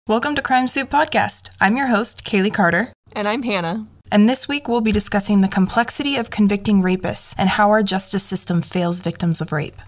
Welcome to Crime Soup Podcast. I'm your host, Kaylee Carter. And I'm Hannah. And this week we'll be discussing the complexity of convicting rapists and how our justice system fails victims of rape.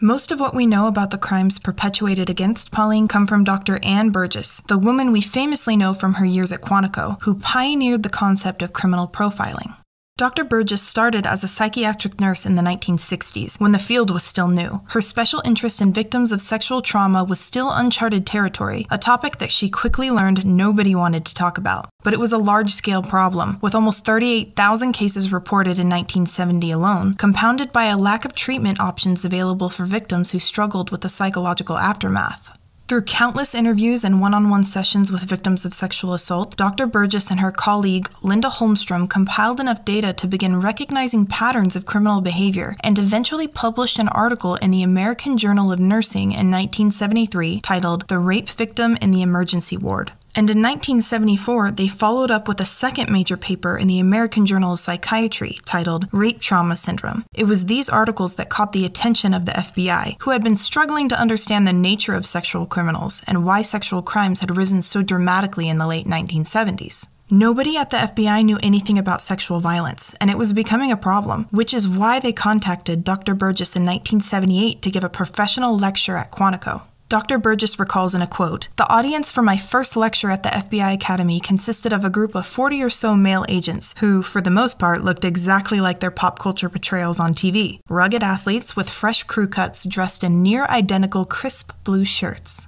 Most of what we know about the crimes perpetuated against Pauline come from Dr. Ann Burgess, the woman we famously know from her years at Quantico, who pioneered the concept of criminal profiling. Dr. Burgess started as a psychiatric nurse in the 1960s, when the field was still new. Her special interest in victims of sexual trauma was still uncharted territory, a topic that she quickly learned nobody wanted to talk about. But it was a large-scale problem, with almost 38,000 cases reported in 1970 alone, compounded by a lack of treatment options available for victims who struggled with the psychological aftermath. Through countless interviews and one-on-one sessions with victims of sexual assault, Dr. Burgess and her colleague, Linda Holmstrom, compiled enough data to begin recognizing patterns of criminal behavior and eventually published an article in the American Journal of Nursing in 1973 titled "The Rape Victim in the Emergency Ward." And in 1974, they followed up with a second major paper in the American Journal of Psychiatry titled "Rape Trauma Syndrome." It was these articles that caught the attention of the FBI, who had been struggling to understand the nature of sexual criminals and why sexual crimes had risen so dramatically in the late 1970s. Nobody at the FBI knew anything about sexual violence, and it was becoming a problem, which is why they contacted Dr. Burgess in 1978 to give a professional lecture at Quantico. Dr. Burgess recalls in a quote, "The audience for my first lecture at the FBI Academy consisted of a group of 40 or so male agents who, for the most part, looked exactly like their pop culture portrayals on TV. Rugged athletes with fresh crew cuts dressed in near-identical crisp blue shirts."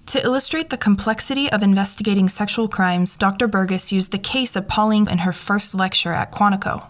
To illustrate the complexity of investigating sexual crimes, Dr. Burgess used the case of Pauline in her first lecture at Quantico.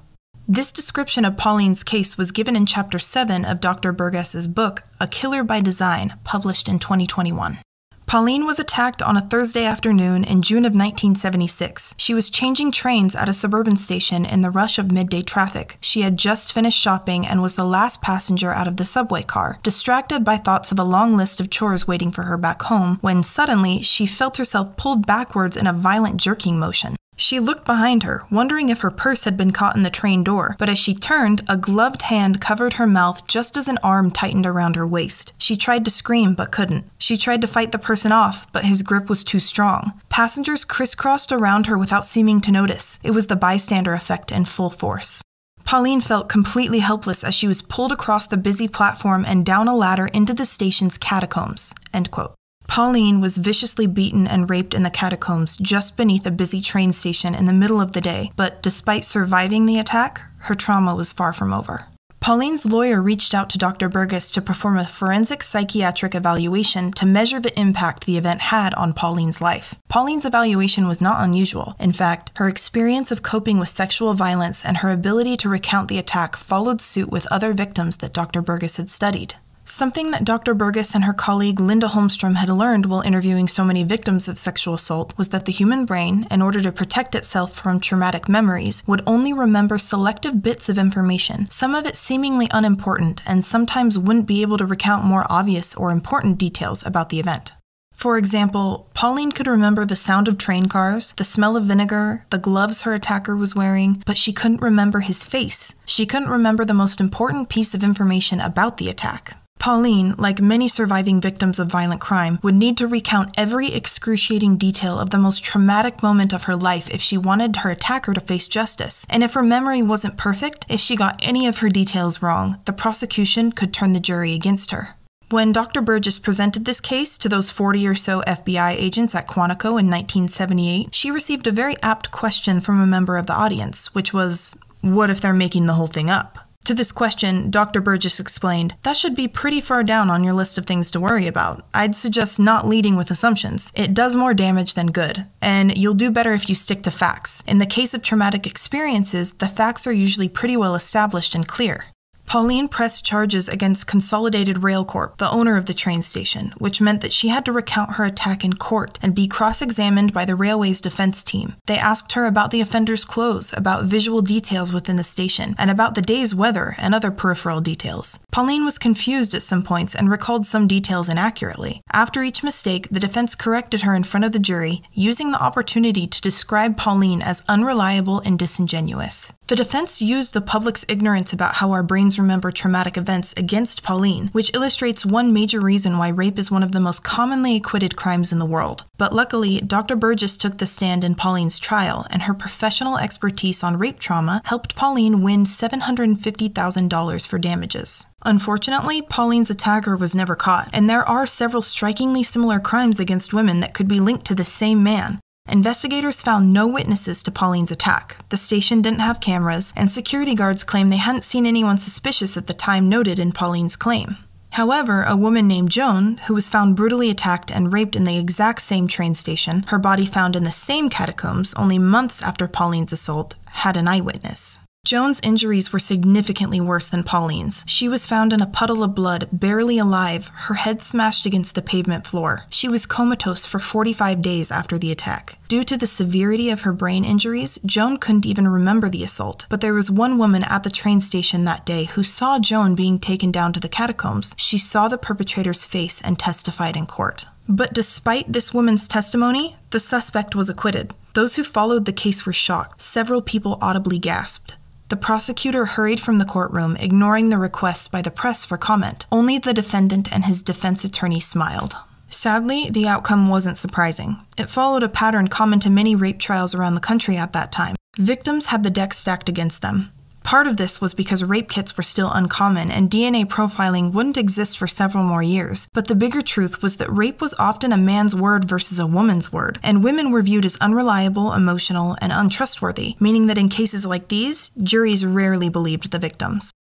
This description of Pauline's case was given in Chapter 7 of Dr. Burgess's book, A Killer by Design, published in 2021. Pauline was attacked on a Thursday afternoon in June of 1976. She was changing trains at a suburban station in the rush of midday traffic. She had just finished shopping and was the last passenger out of the subway car, distracted by thoughts of a long list of chores waiting for her back home, when suddenly she felt herself pulled backwards in a violent jerking motion. She looked behind her, wondering if her purse had been caught in the train door, but as she turned, a gloved hand covered her mouth just as an arm tightened around her waist. She tried to scream, but couldn't. She tried to fight the person off, but his grip was too strong. Passengers crisscrossed around her without seeming to notice. It was the bystander effect in full force. Pauline felt completely helpless as she was pulled across the busy platform and down a ladder into the station's catacombs. End quote. Pauline was viciously beaten and raped in the catacombs just beneath a busy train station in the middle of the day, but despite surviving the attack, her trauma was far from over. Pauline's lawyer reached out to Dr. Burgess to perform a forensic psychiatric evaluation to measure the impact the event had on Pauline's life. Pauline's evaluation was not unusual. In fact, her experience of coping with sexual violence and her ability to recount the attack followed suit with other victims that Dr. Burgess had studied. Something that Dr. Burgess and her colleague Linda Holmstrom had learned while interviewing so many victims of sexual assault was that the human brain, in order to protect itself from traumatic memories, would only remember selective bits of information, some of it seemingly unimportant, and sometimes wouldn't be able to recount more obvious or important details about the event. For example, Pauline could remember the sound of train cars, the smell of vinegar, the gloves her attacker was wearing, but she couldn't remember his face. She couldn't remember the most important piece of information about the attack. Pauline, like many surviving victims of violent crime, would need to recount every excruciating detail of the most traumatic moment of her life if she wanted her attacker to face justice. And if her memory wasn't perfect, if she got any of her details wrong, the prosecution could turn the jury against her. When Dr. Burgess presented this case to those 40 or so FBI agents at Quantico in 1978, she received a very apt question from a member of the audience, which was, what if they're making the whole thing up? To this question, Dr. Burgess explained, "That should be pretty far down on your list of things to worry about. I'd suggest not leading with assumptions. It does more damage than good, and you'll do better if you stick to facts. In the case of traumatic experiences, the facts are usually pretty well established and clear." Pauline pressed charges against Consolidated Rail Corp., the owner of the train station, which meant that she had to recount her attack in court and be cross-examined by the railway's defense team. They asked her about the offender's clothes, about visual details within the station, and about the day's weather and other peripheral details. Pauline was confused at some points and recalled some details inaccurately. After each mistake, the defense corrected her in front of the jury, using the opportunity to describe Pauline as unreliable and disingenuous. The defense used the public's ignorance about how our brains remember traumatic events against Pauline, which illustrates one major reason why rape is one of the most commonly acquitted crimes in the world. But luckily, Dr. Burgess took the stand in Pauline's trial, and her professional expertise on rape trauma helped Pauline win $750,000 for damages. Unfortunately, Pauline's attacker was never caught, and there are several strikingly similar crimes against women that could be linked to the same man. Investigators found no witnesses to Pauline's attack. The station didn't have cameras, and security guards claimed they hadn't seen anyone suspicious at the time noted in Pauline's claim. However, a woman named Joan, who was found brutally attacked and raped in the exact same train station, her body found in the same catacombs only months after Pauline's assault, had an eyewitness. Joan's injuries were significantly worse than Pauline's. She was found in a puddle of blood, barely alive, her head smashed against the pavement floor. She was comatose for 45 days after the attack. Due to the severity of her brain injuries, Joan couldn't even remember the assault, but there was one woman at the train station that day who saw Joan being taken down to the catacombs. She saw the perpetrator's face and testified in court. But despite this woman's testimony, the suspect was acquitted. Those who followed the case were shocked. Several people audibly gasped. The prosecutor hurried from the courtroom, ignoring the request by the press for comment. Only the defendant and his defense attorney smiled. Sadly, the outcome wasn't surprising. It followed a pattern common to many rape trials around the country at that time. Victims had the deck stacked against them. Part of this was because rape kits were still uncommon and DNA profiling wouldn't exist for several more years, but the bigger truth was that rape was often a man's word versus a woman's word, and women were viewed as unreliable, emotional, and untrustworthy, meaning that in cases like these, juries rarely believed the victims.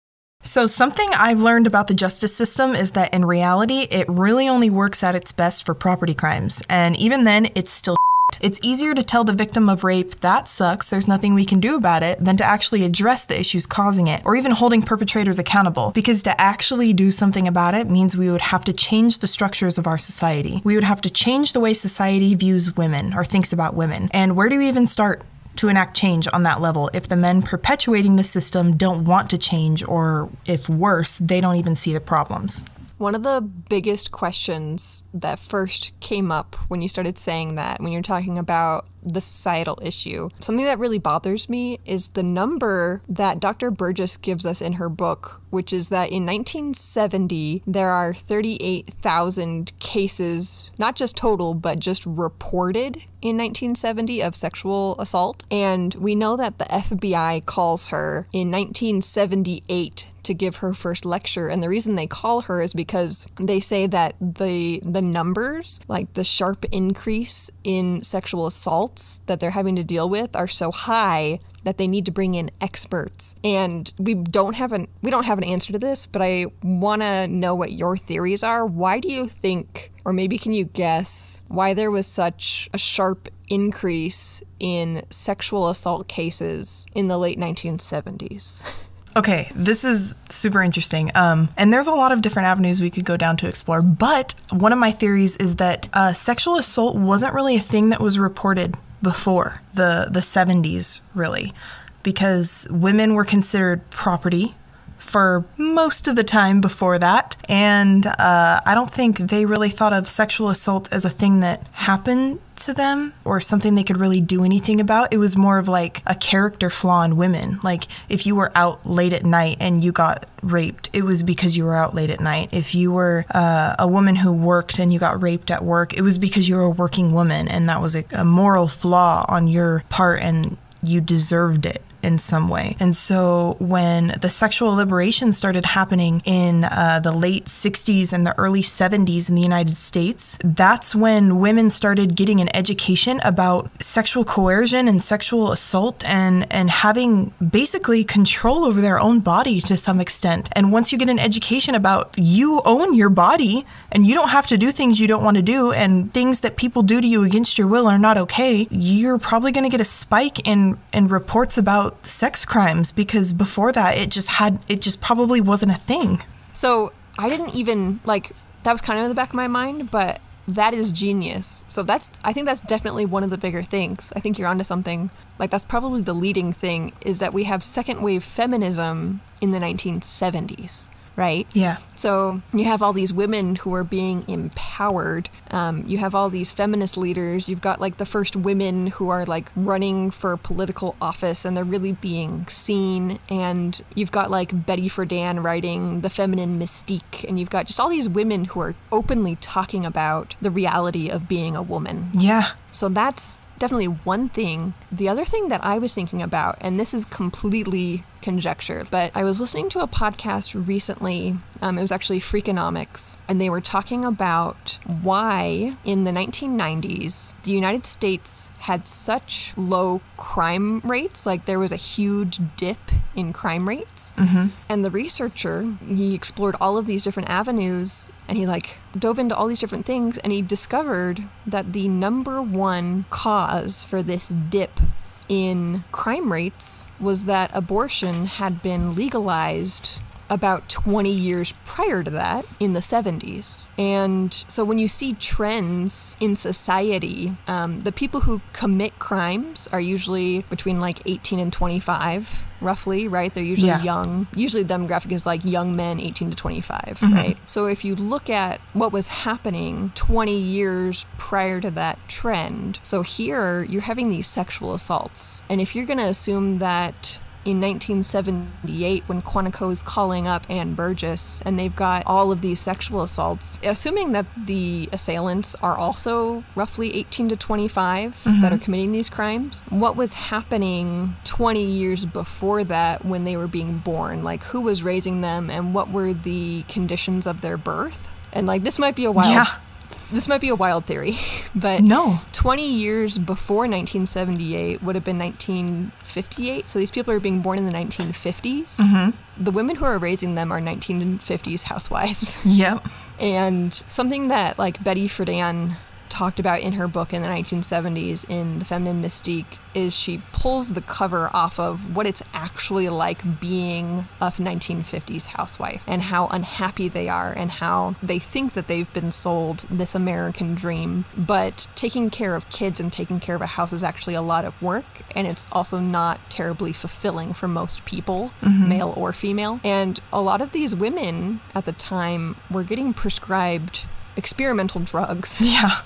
So something I've learned about the justice system is that in reality, it really only works at its best for property crimes, and even then, it's still It's easier to tell the victim of rape, "That sucks, there's nothing we can do about it," than to actually address the issues causing it, or even holding perpetrators accountable, because to actually do something about it means we would have to change the structures of our society. We would have to change the way society views women, or thinks about women. And where do we even start to enact change on that level if the men perpetuating the system don't want to change, or if worse, they don't even see the problems? One of the biggest questions that first came up when you started saying that, when you're talking about the societal issue, something that really bothers me is the number that Dr. Burgess gives us in her book, which is that in 1970, there are 38,000 cases, not just total, but just reported in 1970 of sexual assault. And we know that the FBI calls her in 1978 to give her first lecture, and the reason they call her is because they say that the numbers, like the sharp increase in sexual assaults that they're having to deal with, are so high that they need to bring in experts. And we don't have an answer to this, but I want to know what your theories are. Why do you think, or maybe can you guess, why there was such a sharp increase in sexual assault cases in the late 1970s? Okay, this is super interesting. And there's a lot of different avenues we could go down to explore. But one of my theories is that sexual assault wasn't really a thing that was reported before the 70s, really, because women were considered property for most of the time before that. And I don't think they really thought of sexual assault as a thing that happened to them or something they could really do anything about. It was more of like a character flaw in women. Like if you were out late at night and you got raped, it was because you were out late at night. If you were a woman who worked and you got raped at work, it was because you were a working woman and that was a moral flaw on your part and you deserved it. in some way. And so when the sexual liberation started happening in the late 60s and the early 70s in the United States, that's when women started getting an education about sexual coercion and sexual assault and having basically control over their own body to some extent. And once you get an education about you own your body and you don't have to do things you don't want to do, and things that people do to you against your will are not okay, you're probably going to get a spike in reports about sex crimes, because before that it just probably wasn't a thing. So I didn't even, like, that was kind of in the back of my mind, but that is genius. So I think that's definitely one of the bigger things. I think you're onto something. Like, that's probably the leading thing, is that we have second wave feminism in the 1970s. Right? Yeah. So you have all these women who are being empowered. You have all these feminist leaders. You've got like the first women who are like running for political office and they're really being seen. And you've got like Betty Friedan writing The Feminine Mystique. And you've got just all these women who are openly talking about the reality of being a woman. Yeah. So that's definitely one thing. The other thing that I was thinking about, and this is completely conjecture, but I was listening to a podcast recently. It was actually Freakonomics, and they were talking about why in the 1990s the United States had such low crime rates. Like, there was a huge dip in crime rates. Mm-hmm. And the researcher, he explored all of these different avenues, and he like dove into all these different things, and he discovered that the number one cause for this dip in crime rates was that abortion had been legalized about 20 years prior to that, in the 70s. And so when you see trends in society, the people who commit crimes are usually between like 18 and 25, roughly, right? They're usually young. Usually the demographic is like young men, 18 to 25, mm-hmm. right? So if you look at what was happening 20 years prior to that trend, so here you're having these sexual assaults. And if you're going to assume that in 1978, when Quantico is calling up Ann Burgess and they've got all of these sexual assaults, assuming that the assailants are also roughly 18 to 25 mm-hmm. that are committing these crimes, what was happening 20 years before that when they were being born? Like, who was raising them and what were the conditions of their birth? And like, this might be a wild theory, but no. 20 years before 1978 would have been 1958. So these people are being born in the 1950s. Mm-hmm. The women who are raising them are 1950s housewives. Yep. And something that like Betty Friedan talked about in her book in the 1970s in The Feminine Mystique is she pulls the cover off of what it's actually like being a 1950s housewife and how unhappy they are and how they think that they've been sold this American dream. But taking care of kids and taking care of a house is actually a lot of work, and it's also not terribly fulfilling for most people, mm-hmm. male or female. And a lot of these women at the time were getting prescribed experimental drugs. Yeah.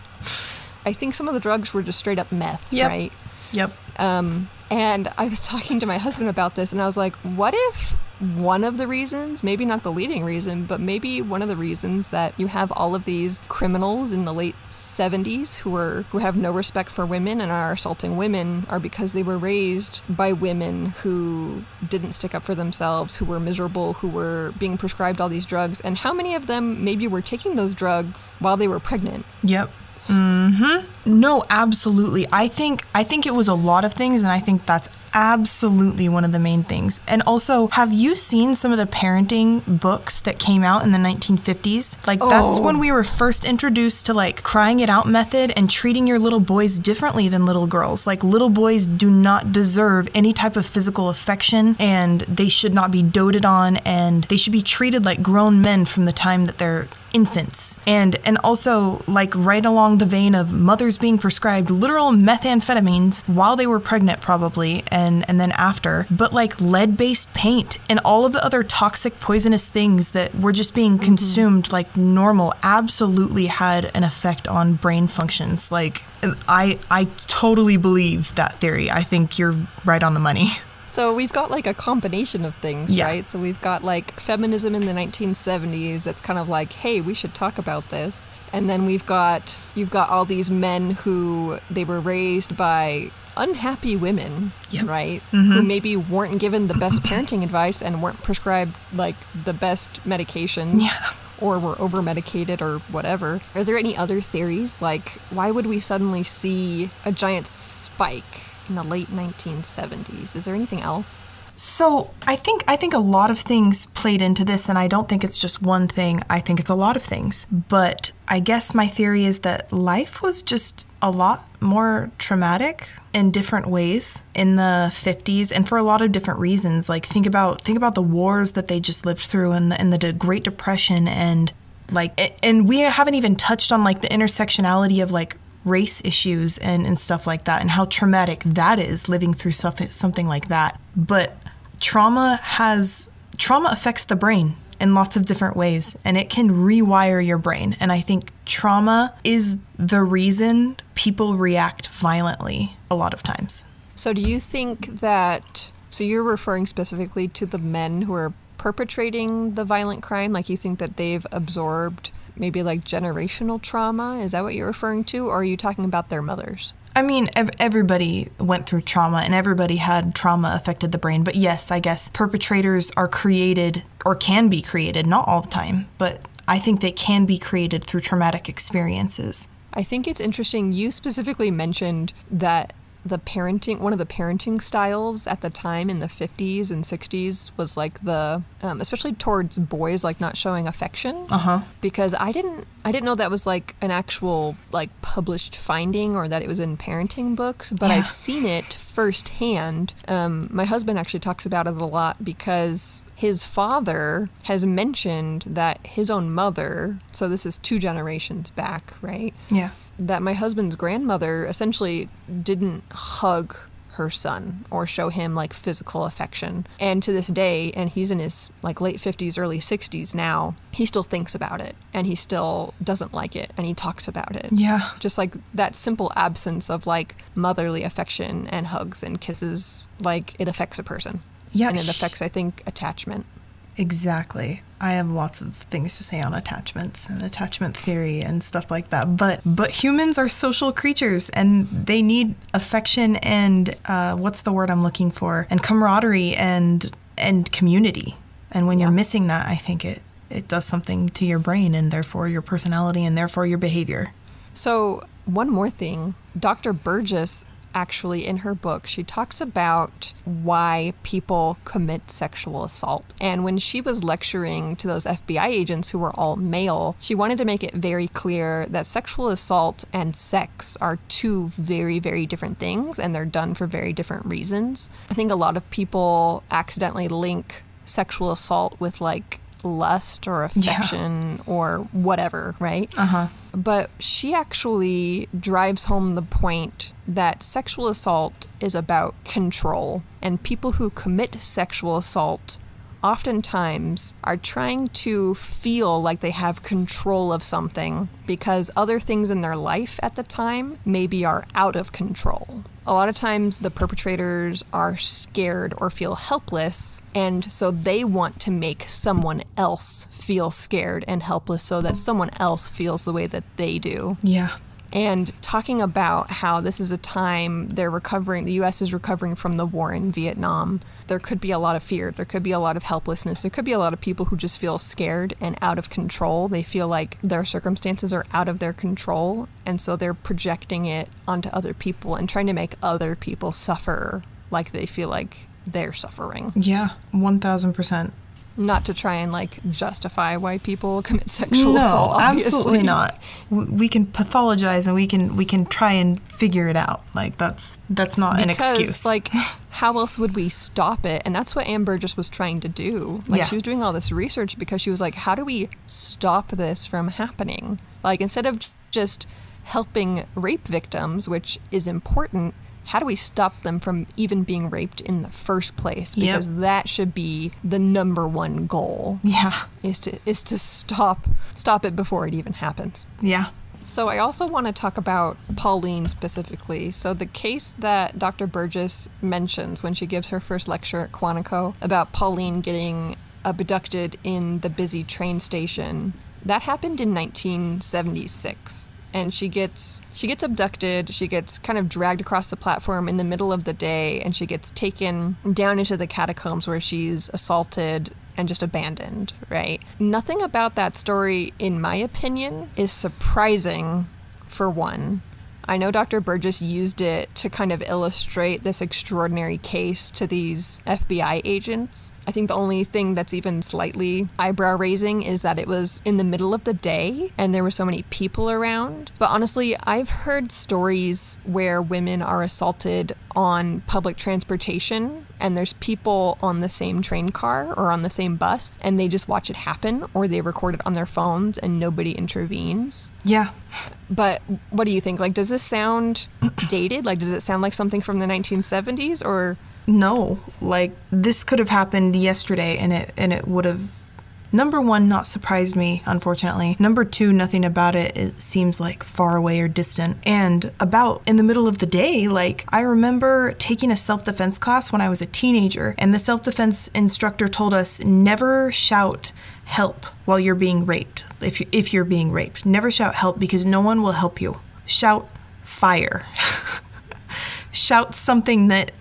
I think some of the drugs were just straight up meth, yep. right? Yep. And I was talking to my husband about this, and I was like, what if one of the reasons, maybe not the leading reason, but maybe one of the reasons that you have all of these criminals in the late 70s who have no respect for women and are assaulting women are because they were raised by women who didn't stick up for themselves, who were miserable, who were being prescribed all these drugs, and how many of them maybe were taking those drugs while they were pregnant? Yep. Mm-hmm. No, absolutely. I think it was a lot of things, and I think that's absolutely one of the main things. And also, have you seen some of the parenting books that came out in the 1950s? Like, that's when we were first introduced to, like, crying it out method and treating your little boys differently than little girls. Like, little boys do not deserve any type of physical affection, and they should not be doted on, and they should be treated like grown men from the time that they're infants. And also, like, right along the vein of mothers being prescribed literal methamphetamines while they were pregnant, probably, and then after, but like lead-based paint and all of the other toxic, poisonous things that were just being consumed like normal absolutely had an effect on brain functions. Like, I totally believe that theory. I think you're right on the money. So we've got like a combination of things, right? So we've got like feminism in the 1970s that's kind of like, hey, we should talk about this. And then you've got all these men who they were raised by unhappy women, Yep. right? Mm-hmm. Who maybe weren't given the best parenting advice and weren't prescribed like the best medications. Yeah. Or were over-medicated or whatever. Are there any other theories? Like, why would we suddenly see a giant spike in the late 1970s? Is there anything else? So I think a lot of things played into this, and I don't think it's just one thing. I think it's a lot of things. But I guess my theory is that life was just a lot more traumatic in different ways in the 50s, and for a lot of different reasons. Like think about the wars that they just lived through, and the Great Depression, and we haven't even touched on like the intersectionality of like race issues and stuff like that, and how traumatic that is, living through something like that. But trauma affects the brain in lots of different ways, and it can rewire your brain. And I think trauma is the reason people react violently a lot of times. So do you think that, so you're referring specifically to the men who are perpetrating the violent crime? Like you think that they've absorbed maybe like generational trauma? Is that what you're referring to? Or are you talking about their mothers? I mean, everybody went through trauma, and everybody had trauma affected the brain. But yes, I guess perpetrators are created, or can be created, not all the time, but I think they can be created through traumatic experiences. I think it's interesting. You specifically mentioned that one of the parenting styles at the time in the 50s and 60s was like especially towards boys, like not showing affection. Because I didn't know that was like an actual like published finding, or that it was in parenting books, but I've seen it firsthand. My husband actually talks about it a lot because his father has mentioned that his own mother, so this is 2 generations back, right? Yeah. That my husband's grandmother essentially didn't hug her son or show him like physical affection. And to this day, and he's in his like late 50s, early 60s now, he still thinks about it, and he still doesn't like it, and he talks about it. Yeah. Just like that simple absence of like motherly affection and hugs and kisses, like it affects a person. Yeah. And it affects, I think, attachment. Exactly. I have lots of things to say on attachments and attachment theory and stuff like that. But humans are social creatures, and they need affection and what's the word I'm looking for? And camaraderie and community. And when you're missing that, I think it does something to your brain, and therefore your personality, and therefore your behavior. So one more thing, Dr. Burgess, actually, in her book, she talks about why people commit sexual assault. And when she was lecturing to those FBI agents who were all male, she wanted to make it very clear that sexual assault and sex are 2 very, very different things, and they're done for very different reasons. I think a lot of people accidentally link sexual assault with like lust or affection or whatever, right? But she actually drives home the point that sexual assault is about control, and people who commit sexual assault oftentimes are trying to feel like they have control of something because other things in their life at the time maybe are out of control. A lot of times the perpetrators are scared or feel helpless, and so they want to make someone else feel scared and helpless so that someone else feels the way that they do. Yeah. And talking about how this is a time the U.S. is recovering from the war in Vietnam. There could be a lot of fear. There could be a lot of helplessness. There could be a lot of people who just feel scared and out of control. They feel like their circumstances are out of their control, and so they're projecting it onto other people and trying to make other people suffer like they feel like they're suffering. Yeah, 1,000%. Not to try and like justify why people commit sexual assault. No, absolutely not. We can pathologize, and we can try and figure it out. Like that's not an excuse. Like, how else would we stop it? And that's what Ann Burgess was trying to do. Like, she was doing all this research because she was like, how do we stop this from happening? Like, instead of just helping rape victims, which is important, how do we stop them from even being raped in the first place? Because that should be the number one goal. Yeah. Is to stop it before it even happens. Yeah. So I also want to talk about Pauline specifically. So the case that Dr. Burgess mentions when she gives her first lecture at Quantico about Pauline getting abducted in the busy train station, that happened in 1976. and she gets abducted. She gets kind of dragged across the platform in the middle of the day, and she gets taken down into the catacombs where she's assaulted and just abandoned, right? Nothing about that story, in my opinion, is surprising, for one. I know Dr. Burgess used it to kind of illustrate this extraordinary case to these FBI agents. I think the only thing that's even slightly eyebrow-raising is that it was in the middle of the day and there were so many people around. But honestly, I've heard stories where women are assaulted on public transportation and there's people on the same train car or on the same bus and they just watch it happen, or they record it on their phones and nobody intervenes. Yeah. But what do you think? Like, does this sound dated? Like, does it sound like something from the 1970s or? No, like this could have happened yesterday and it would have, number one, not surprised me, unfortunately. Number two, nothing about it seems like far away or distant. And about in the middle of the day, like I remember taking a self-defense class when I was a teenager, and the self-defense instructor told us never shout help while you're being raped. If you're being raped, never shout help because no one will help you. Shout fire. Shout something that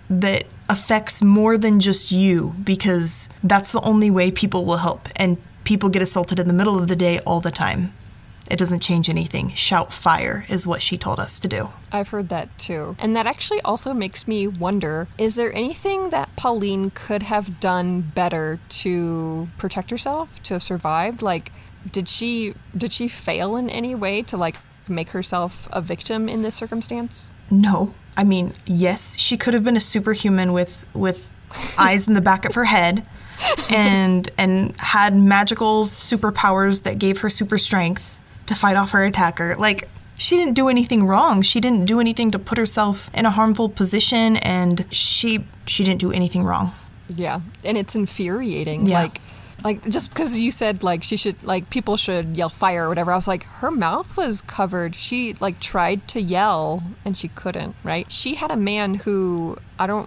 affects more than just you, because that's the only way people will help. And people get assaulted in the middle of the day all the time. It doesn't change anything. Shout fire is what she told us to do. I've heard that too. And that actually also makes me wonder, is there anything that Pauline could have done better to protect herself, to have survived? Like, did she fail in any way to like make herself a victim in this circumstance? No. I mean, yes, she could have been a superhuman with eyes in the back of her head and had magical superpowers that gave her super strength to fight off her attacker. Like, she didn't do anything wrong. She didn't do anything to put herself in a harmful position, and she didn't do anything wrong. Yeah, and it's infuriating. Yeah. Like, just because you said, like, she should, like, people should yell fire or whatever, I was like, her mouth was covered. She, like, tried to yell, and she couldn't, right? She had a man who,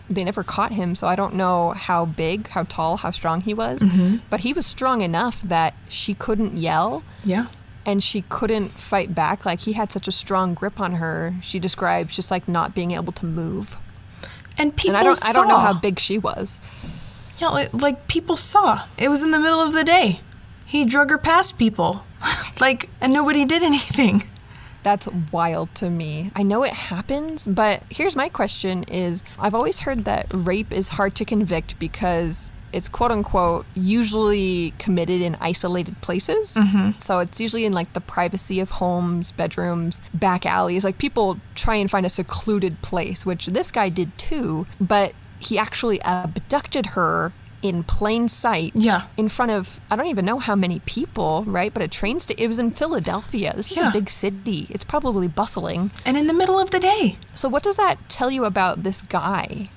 they never caught him, so I don't know how big, how tall, how strong he was. Mm-hmm. But he was strong enough that she couldn't yell. Yeah. And she couldn't fight back. Like, he had such a strong grip on her. She describes just, like, not being able to move. And people saw. I don't know how big she was. Yeah, like, people saw. It was in the middle of the day. He drug her past people. Like, and nobody did anything. That's wild to me. I know it happens, but here's my question is, I've always heard that rape is hard to convict because it's quote-unquote usually committed in isolated places. Mm-hmm. So it's usually in, like, the privacy of homes, bedrooms, back alleys. Like, people try and find a secluded place, which this guy did too, but he actually abducted her in plain sight. Yeah. In front of, I don't even know how many people, right? But a train station. It was in Philadelphia. This is a big city. It's probably bustling. And in the middle of the day. So what does that tell you about this guy?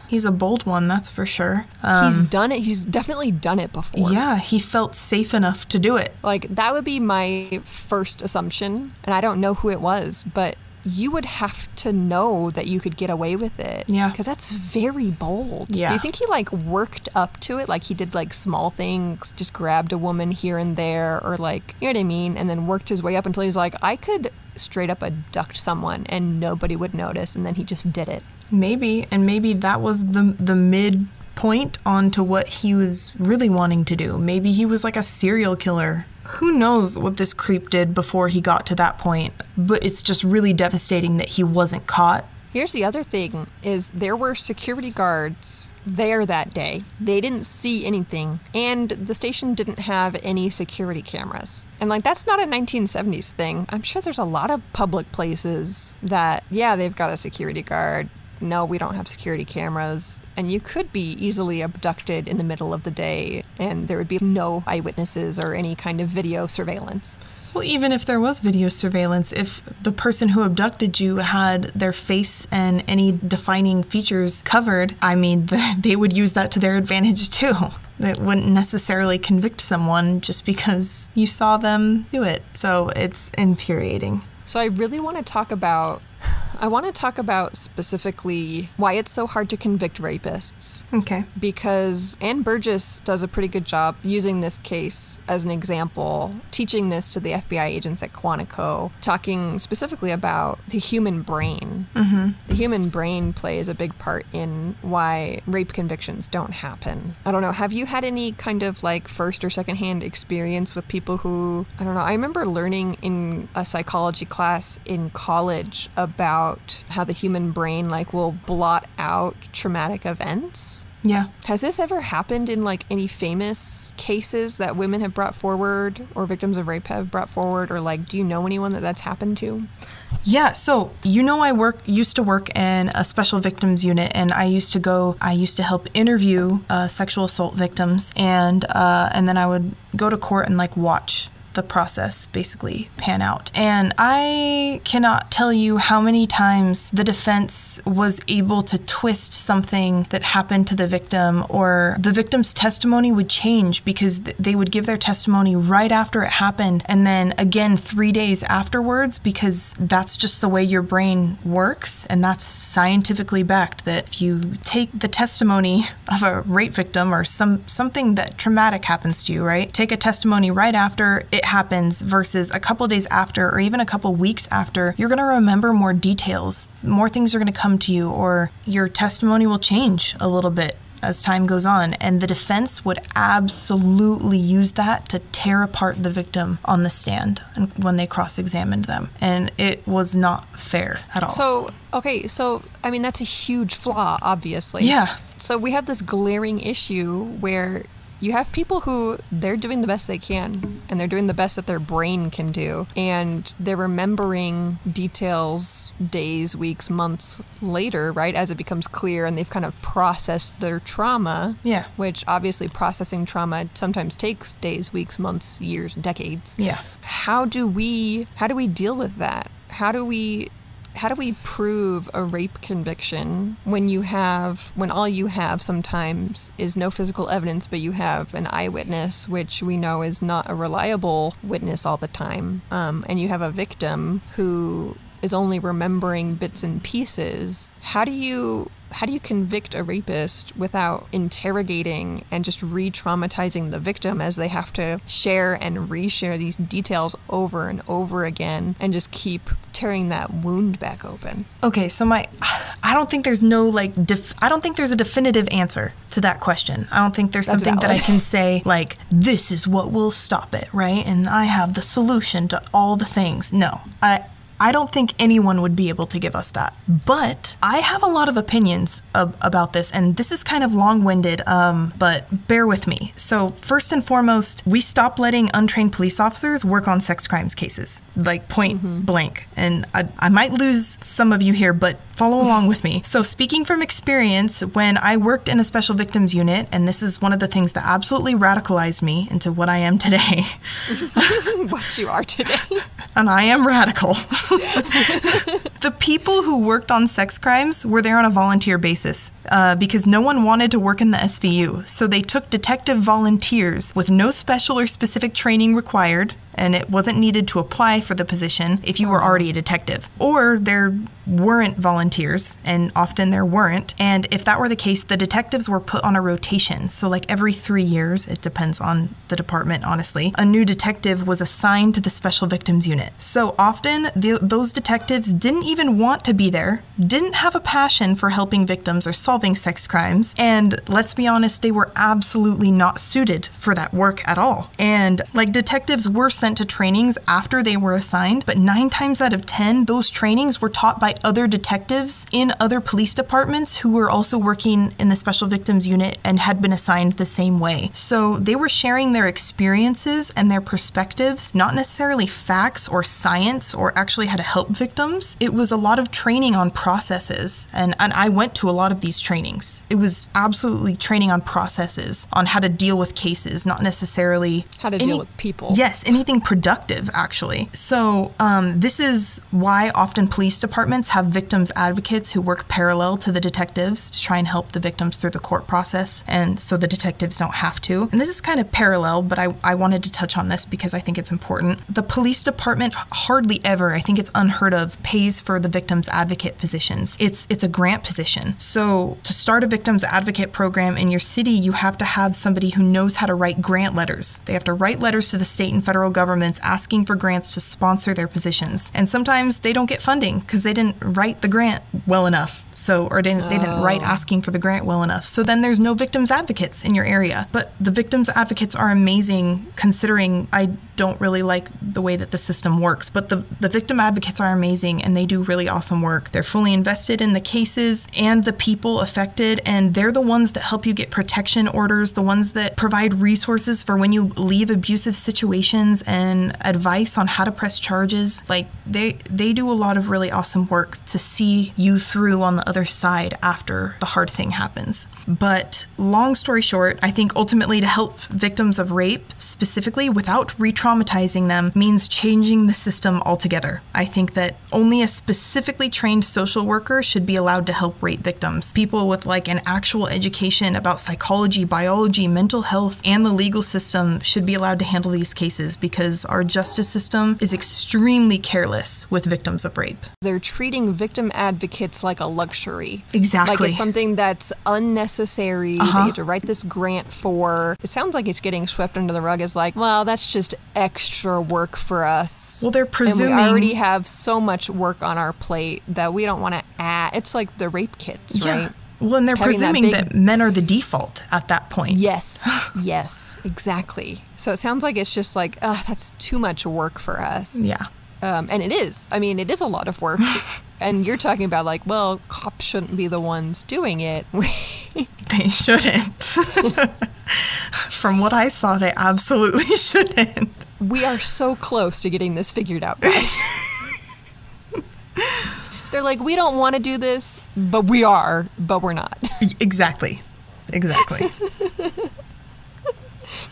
He's a bold one, that's for sure. He's done it. He's definitely done it before. Yeah, he felt safe enough to do it. Like, that would be my first assumption. And I don't know who it was, but you would have to know that you could get away with it. Yeah. Because that's very bold. Yeah. Do you think he, like, worked up to it? Like, he did, like, small things, just grabbed a woman here and there, or, like, you know what I mean? And then worked his way up until he's like, I could straight up abduct someone and nobody would notice, and then he just did it. Maybe. And maybe that was the midpoint onto what he was really wanting to do. Maybe he was like a serial killer. Who knows what this creep did before he got to that point, but it's just really devastating that he wasn't caught. Here's the other thing, is there were security guards there that day. They didn't see anything, and the station didn't have any security cameras. And, like, that's not a 1970s thing. I'm sure there's a lot of public places that, yeah, they've got a security guard. No, we don't have security cameras. And you could be easily abducted in the middle of the day, and there would be no eyewitnesses or any kind of video surveillance. Well, even if there was video surveillance, if the person who abducted you had their face and any defining features covered, I mean, they would use that to their advantage too. That wouldn't necessarily convict someone just because you saw them do it. So it's infuriating. So I really want to talk about I want to talk about specifically why it's so hard to convict rapists. Okay. Because Ann Burgess does a pretty good job using this case as an example, teaching this to the FBI agents at Quantico, talking specifically about the human brain. Mm-hmm. The human brain plays a big part in why rape convictions don't happen. I don't know, have you had any kind of like first or secondhand experience with people who, I don't know, I remember learning in a psychology class in college about how the human brain like will blot out traumatic events. Yeah. Has this ever happened in like any famous cases that women have brought forward or victims of rape have brought forward, or like do you know anyone that that's happened to? Yeah, so I used to work in a special victims unit, and I used to help interview sexual assault victims, and then I would go to court and like watch the process basically pan out. And I cannot tell you how many times the defense was able to twist something that happened to the victim, or the victim's testimony would change because they would give their testimony right after it happened and then again 3 days afterwards, because that's just the way your brain works, and that's scientifically backed, that if you take the testimony of a rape victim or something that traumatic happens to you, right? Take a testimony right after it happens versus a couple days after, or even a couple weeks after, you're going to remember more details. More things are going to come to you, or your testimony will change a little bit as time goes on. And the defense would absolutely use that to tear apart the victim on the stand and when they cross-examined them. And it was not fair at all. So, I mean, that's a huge flaw, obviously. Yeah. So we have this glaring issue where you have people who they're doing the best they can, and they're doing the best that their brain can do, and they're remembering details days, weeks, months later, right, as it becomes clear, and they've kind of processed their trauma. Yeah. Which obviously processing trauma sometimes takes days, weeks, months, years, decades. Yeah. How do we deal with that? How do we prove a rape conviction when all you have sometimes is no physical evidence, but you have an eyewitness, which we know is not a reliable witness all the time, and you have a victim who is only remembering bits and pieces? How do you convict a rapist without interrogating and just re-traumatizing the victim as they have to share and reshare these details over and over again and just keep tearing that wound back open? Okay, so I don't think there's I don't think there's a definitive answer to that question. I don't think there's something that I can say like, this is what will stop it, right? And I have the solution to all the things. No, I don't think anyone would be able to give us that. But I have a lot of opinions about this, and this is kind of long-winded, but bear with me. So first and foremost, we stopped letting untrained police officers work on sex crimes cases, like point blank. And I might lose some of you here, but follow along with me. So speaking from experience, when I worked in a special victims unit, and this is one of the things that absolutely radicalized me into what I am today. What you are today. And I am radical. The people who worked on sex crimes were there on a volunteer basis because no one wanted to work in the SVU. So they took detective volunteers with no special or specific training required, and it wasn't needed to apply for the position if you were already a detective. Or there weren't volunteers, and often there weren't. And if that were the case, the detectives were put on a rotation. So like every 3 years, it depends on the department, honestly, a new detective was assigned to the special victims unit. So often those detectives didn't even want to be there, didn't have a passion for helping victims or solving sex crimes. And let's be honest, they were absolutely not suited for that work at all. And like detectives were sent to trainings after they were assigned, but 9 times out of 10, those trainings were taught by other detectives in other police departments who were also working in the special victims unit and had been assigned the same way. So they were sharing their experiences and their perspectives, not necessarily facts or science or actually how to help victims. It was a lot of training on processes, and I went to a lot of these trainings. It was absolutely training on processes, on how to deal with cases, not necessarily how to deal with people. Yes, anything anything productive, actually. So this is why often police departments have victims advocates who work parallel to the detectives to try and help the victims through the court process, and so the detectives don't have to. And this is kind of parallel, but I wanted to touch on this because I think it's important. The police department hardly ever, I think it's unheard of, pays for the victims advocate positions. It's a grant position. So to start a victims advocate program in your city, you have to have somebody who knows how to write grant letters. They have to write letters to the state and federal governments asking for grants to sponsor their positions. And sometimes they don't get funding because they didn't write the grant well enough. They didn't write asking for the grant well enough. So then there's no victims advocates in your area. But the victims advocates are amazing, considering I don't really like the way that the system works. But the victim advocates are amazing, and they do really awesome work. They're fully invested in the cases and the people affected, and they're the ones that help you get protection orders, the ones that provide resources for when you leave abusive situations and advice on how to press charges. Like, they do a lot of really awesome work to see you through on the other side after the hard thing happens. But long story short, I think ultimately to help victims of rape specifically without re-traumatizing them means changing the system altogether. I think that only a specifically trained social worker should be allowed to help rape victims. People with like an actual education about psychology, biology, mental health, and the legal system should be allowed to handle these cases, because our justice system is extremely careless with victims of rape. They're treating victim advocates like a luxury. Exactly. Like it's something that's unnecessary that you have to write this grant for. It sounds like it's getting swept under the rug as like, well, that's just extra work for us. Well, they're presuming... And we already have so much work on our plate that we don't want to add. It's like the rape kits, right? Well, and they're presuming that men are the default at that point. Yes. Yes, exactly. So it sounds like it's just like, that's too much work for us. Yeah. And it is. I mean, it is a lot of work. And you're talking about like, well, cops shouldn't be the ones doing it. They shouldn't. From what I saw, they absolutely shouldn't. We are so close to getting this figured out, guys. They're like, we don't want to do this, but we are, but we're not. Exactly.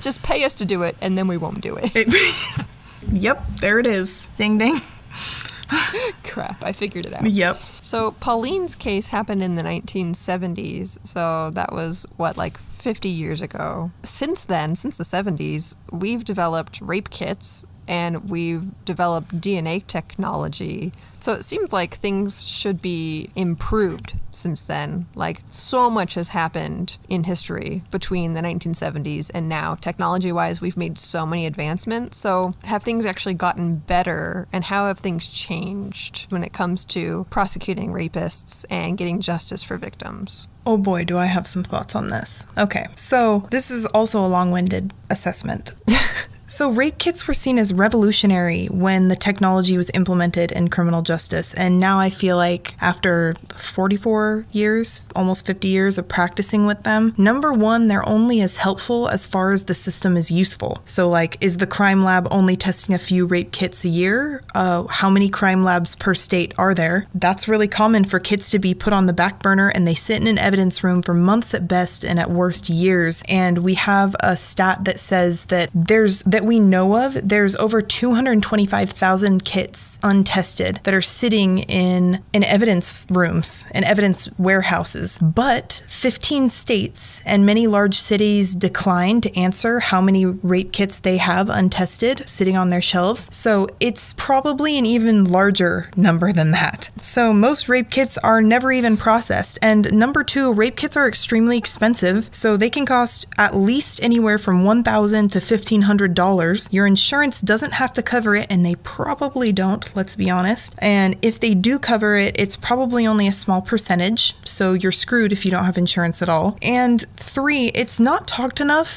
Just pay us to do it, and then we won't do it. Yep, there it is. Ding, ding. Crap, I figured it out. Yep. So Pauline's case happened in the 1970s, so that was, like 50 years ago. Since then, since the 70s, we've developed rape kits, and we've developed DNA technology. So it seems like things should be improved since then. Like, so much has happened in history between the 1970s and now. Technology-wise, we've made so many advancements. So have things actually gotten better, and how have things changed when it comes to prosecuting rapists and getting justice for victims? Oh boy, do I have some thoughts on this. Okay, so this is also a long-winded assessment. So rape kits were seen as revolutionary when the technology was implemented in criminal justice. And now I feel like after 44 years, almost 50 years of practicing with them, number one, they're only as helpful as far as the system is useful. So like, is the crime lab only testing a few rape kits a year? How many crime labs per state are there? That's really common for kits to be put on the back burner, and they sit in an evidence room for months at best and at worst years. And we have a stat that says that we know of, there's over 225,000 kits untested that are sitting in evidence rooms and evidence warehouses. But 15 states and many large cities decline to answer how many rape kits they have untested sitting on their shelves. So it's probably an even larger number than that. So most rape kits are never even processed. And number two, rape kits are extremely expensive. So they can cost at least anywhere from $1,000 to $1,500. Your insurance doesn't have to cover it, and they probably don't, let's be honest. And if they do cover it, it's probably only a small percentage, so you're screwed if you don't have insurance at all. And three, it's not talked about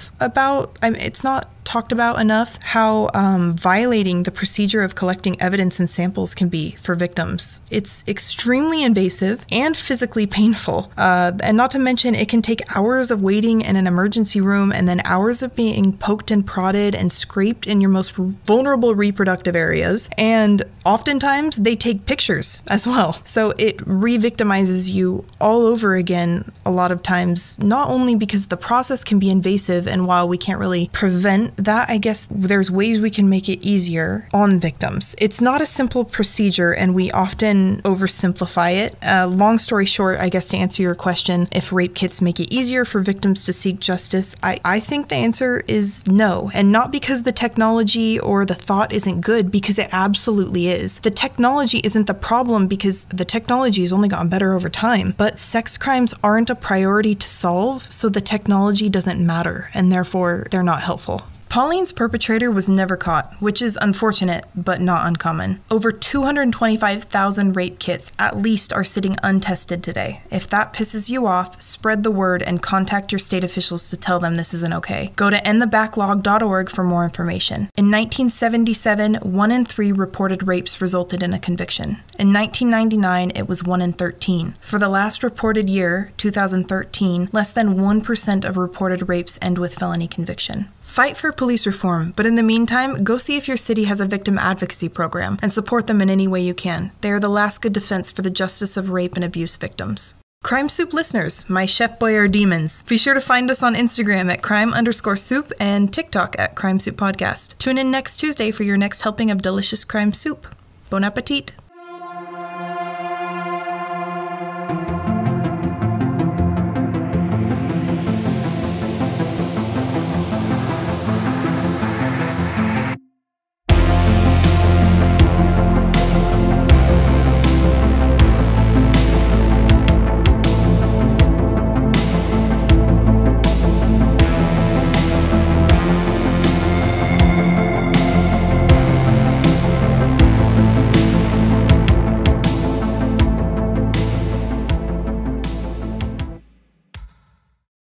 enough how violating the procedure of collecting evidence and samples can be for victims. It's extremely invasive and physically painful. And not to mention, it can take hours of waiting in an emergency room and then hours of being poked and prodded and scraped in your most vulnerable reproductive areas. And oftentimes, they take pictures as well. So it re-victimizes you all over again a lot of times, not only because the process can be invasive, and while we can't really prevent that, I guess there's ways we can make it easier on victims. It's not a simple procedure, and we often oversimplify it. Long story short, I guess to answer your question, if rape kits make it easier for victims to seek justice, I think the answer is no. And not because the technology or the thought isn't good, because it absolutely is. The technology isn't the problem because the technology has only gotten better over time. But sex crimes aren't a priority to solve, so the technology doesn't matter, and therefore they're not helpful. Pauline's perpetrator was never caught, which is unfortunate, but not uncommon. Over 225,000 rape kits at least are sitting untested today. If that pisses you off, spread the word and contact your state officials to tell them this isn't okay. Go to endthebacklog.org for more information. In 1977, 1 in 3 reported rapes resulted in a conviction. In 1999, it was 1 in 13. For the last reported year, 2013, less than 1% of reported rapes end with felony conviction. Fight for police reform, but in the meantime, go see if your city has a victim advocacy program and support them in any way you can. They are the last good defense for the justice of rape and abuse victims. Crime Soup listeners, my chef boy are demons. Be sure to find us on Instagram at crime_soup and TikTok at Crime Soup Podcast. Tune in next Tuesday for your next helping of delicious crime soup. Bon appetit!